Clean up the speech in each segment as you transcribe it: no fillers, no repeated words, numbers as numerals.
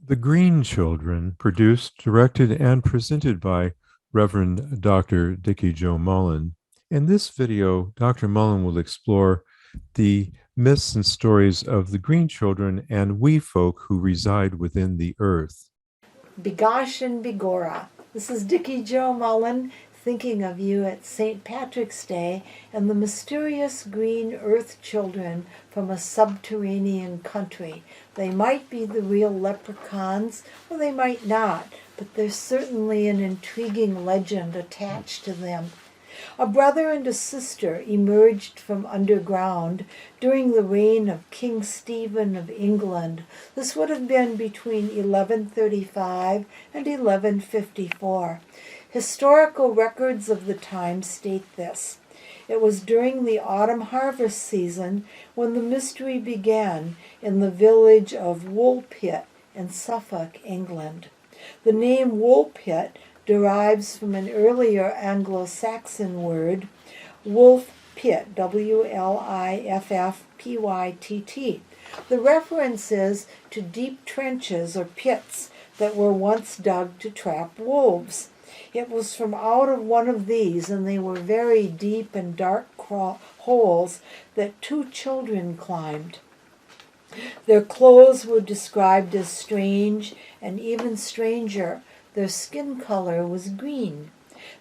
The Green Children, produced, directed, and presented by Reverend Dr. Dikki Mullen. In this video, Dr. Mullen will explore the myths and stories of the Green Children and we folk who reside within the earth. Begosh and Begorra. This is Dikki Mullen thinking of you at St. Patrick's Day and the mysterious green earth children from a subterranean country. They might be the real leprechauns, or they might not, but there's certainly an intriguing legend attached to them. A brother and a sister emerged from underground during the reign of King Stephen of England. This would have been between 1135 and 1154. Historical records of the time state this. It was during the autumn harvest season when the mystery began in the village of Woolpit in Suffolk, England. The name Woolpit derives from an earlier Anglo-Saxon word, wolf pit, W-L-I-F-F-P-Y-T-T. The reference is to deep trenches or pits that were once dug to trap wolves. It was from out of one of these, and they were very deep and dark holes, that two children climbed. Their clothes were described as strange, and even stranger, their skin color was green.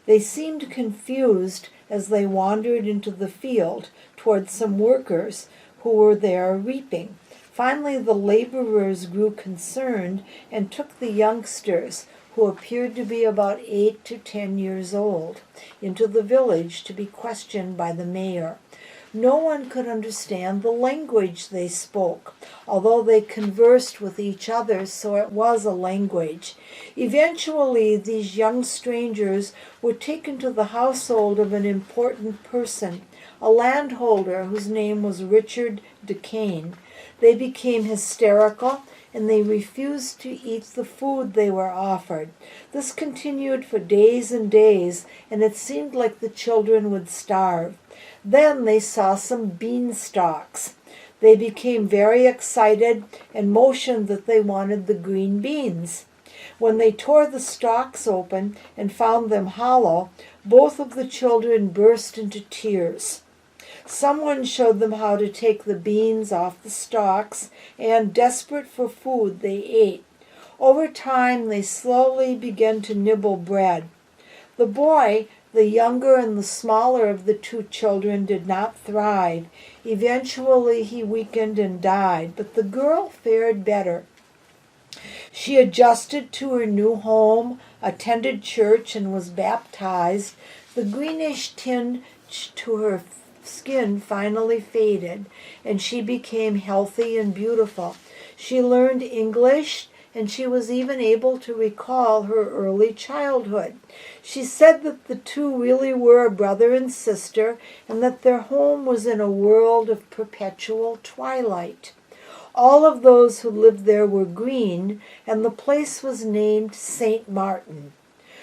They seemed confused as they wandered into the field toward some workers who were there reaping. Finally, the laborers grew concerned and took the youngsters, who appeared to be about 8 to 10 years old, into the village to be questioned by the mayor. No one could understand the language they spoke, although they conversed with each other, so it was a language. Eventually, these young strangers were taken to the household of an important person, a landholder whose name was Richard Dikki. They became hysterical, and they refused to eat the food they were offered. This continued for days and days, and it seemed like the children would starve. Then they saw some beanstalks. They became very excited and motioned that they wanted the green beans. When they tore the stalks open and found them hollow, both of the children burst into tears. Someone showed them how to take the beans off the stalks, and, desperate for food, they ate. Over time, they slowly began to nibble bread. The boy, the younger and the smaller of the two children, did not thrive. Eventually, he weakened and died, but the girl fared better. She adjusted to her new home, attended church, and was baptized. The greenish tinge to her skin finally faded, and she became healthy and beautiful. She learned English, and she was even able to recall her early childhood. She said that the two really were a brother and sister, and that their home was in a world of perpetual twilight. All of those who lived there were green, and the place was named St. Martin.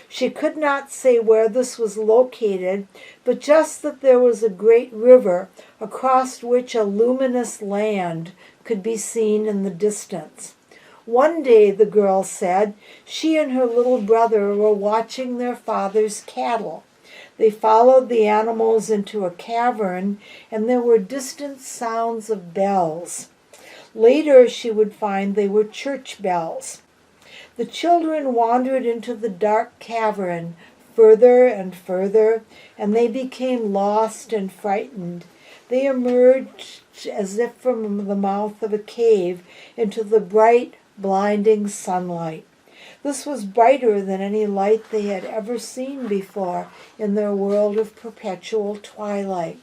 She could not say where this was located, but just that there was a great river across which a luminous land could be seen in the distance. One day, the girl said, she and her little brother were watching their father's cattle. They followed the animals into a cavern, and there were distant sounds of bells. Later, she would find they were church bells. The children wandered into the dark cavern, further and further, and they became lost and frightened. They emerged as if from the mouth of a cave into the bright, blinding sunlight. This was brighter than any light they had ever seen before in their world of perpetual twilight.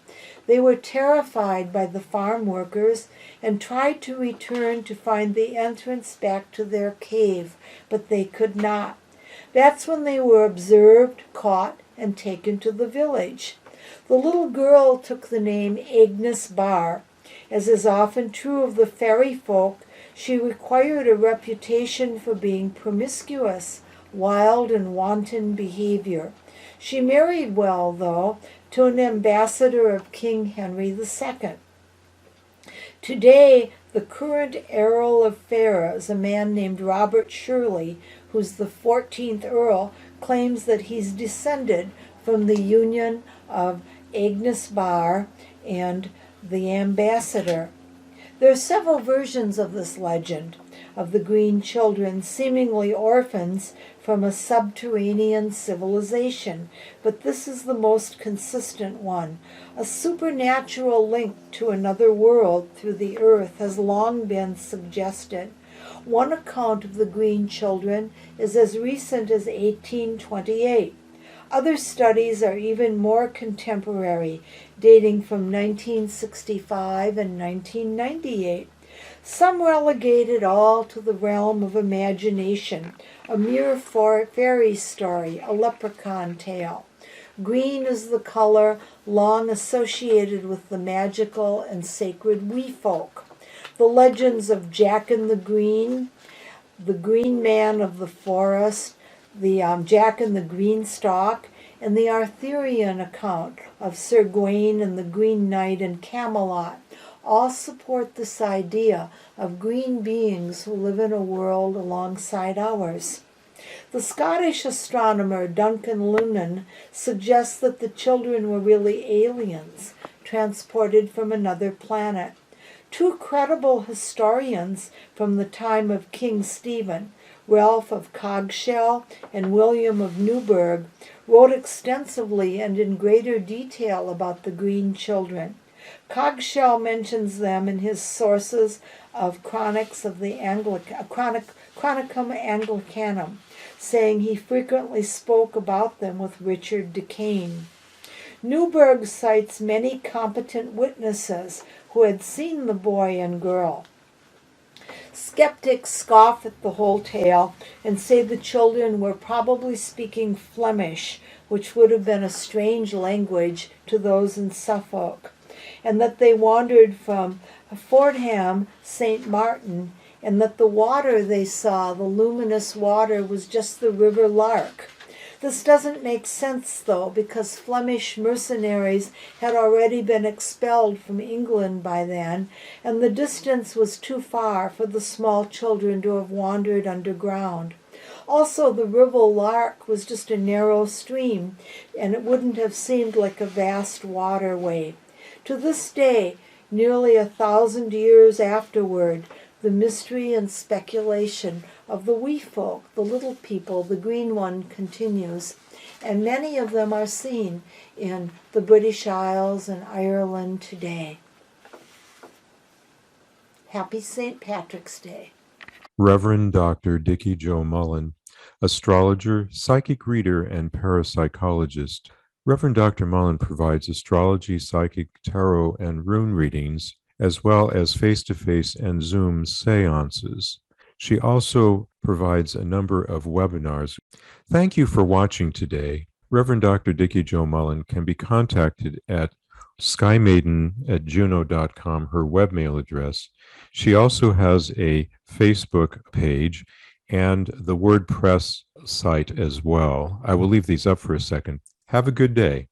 They were terrified by the farm workers and tried to return to find the entrance back to their cave, but they could not. That's when they were observed, caught, and taken to the village. The little girl took the name Agnes Barr. As is often true of the fairy folk, she acquired a reputation for being promiscuous, wild, and wanton behavior. She married well, though, to an ambassador of King Henry II. Today, The current Earl of Ferrers, a man named Robert Shirley, who's the 14th Earl, claims that he's descended from the union of Agnes Barr and the ambassador. There are several versions of this legend of the green children, seemingly orphans from a subterranean civilization, but this is the most consistent one. A supernatural link to another world through the earth has long been suggested. One account of the green children is as recent as 1828. Other studies are even more contemporary, dating from 1965 and 1998. Some relegate it all to the realm of imagination, a mere fairy story, a leprechaun tale. Green is the color long associated with the magical and sacred wee folk. The legends of Jack and the Green Man of the Forest, the Jack and the Greenstalk, and the Arthurian account of Sir Gawain and the Green Knight in Camelot all support this idea of green beings who live in a world alongside ours. The Scottish astronomer Duncan Lunnan suggests that the children were really aliens transported from another planet. Two credible historians from the time of King Stephen, Ralph of Cogshell and William of Newburgh, wrote extensively and in greater detail about the green children. Cogshell mentions them in his sources of Chronics of the Chronicum Anglicanum, saying he frequently spoke about them with Richard Dikki. Newburgh cites many competent witnesses who had seen the boy and girl. Skeptics scoff at the whole tale and say the children were probably speaking Flemish, which would have been a strange language to those in Suffolk, and that they wandered from Fordham, St. Martin, and that the water they saw, the luminous water, was just the River Lark. This doesn't make sense, though, because Flemish mercenaries had already been expelled from England by then, and the distance was too far for the small children to have wandered underground. Also, the River Lark was just a narrow stream, and it wouldn't have seemed like a vast waterway. To this day, nearly 1,000 years afterward, the mystery and speculation of the wee folk, the little people, the green one, continues, and many of them are seen in the British Isles and Ireland today. Happy St. Patrick's Day. Reverend Dr. Dikki Joe Mullen, astrologer, psychic reader, and parapsychologist. Reverend Dr. Mullen provides astrology, psychic, tarot, and rune readings, as well as face-to-face and Zoom seances. She also provides a number of webinars. Thank you for watching today. Reverend Dr. Dikki Joe Mullen can be contacted at skymaiden@juno.com, her webmail address. She also has a Facebook page and the WordPress site as well. I will leave these up for a second. Have a good day.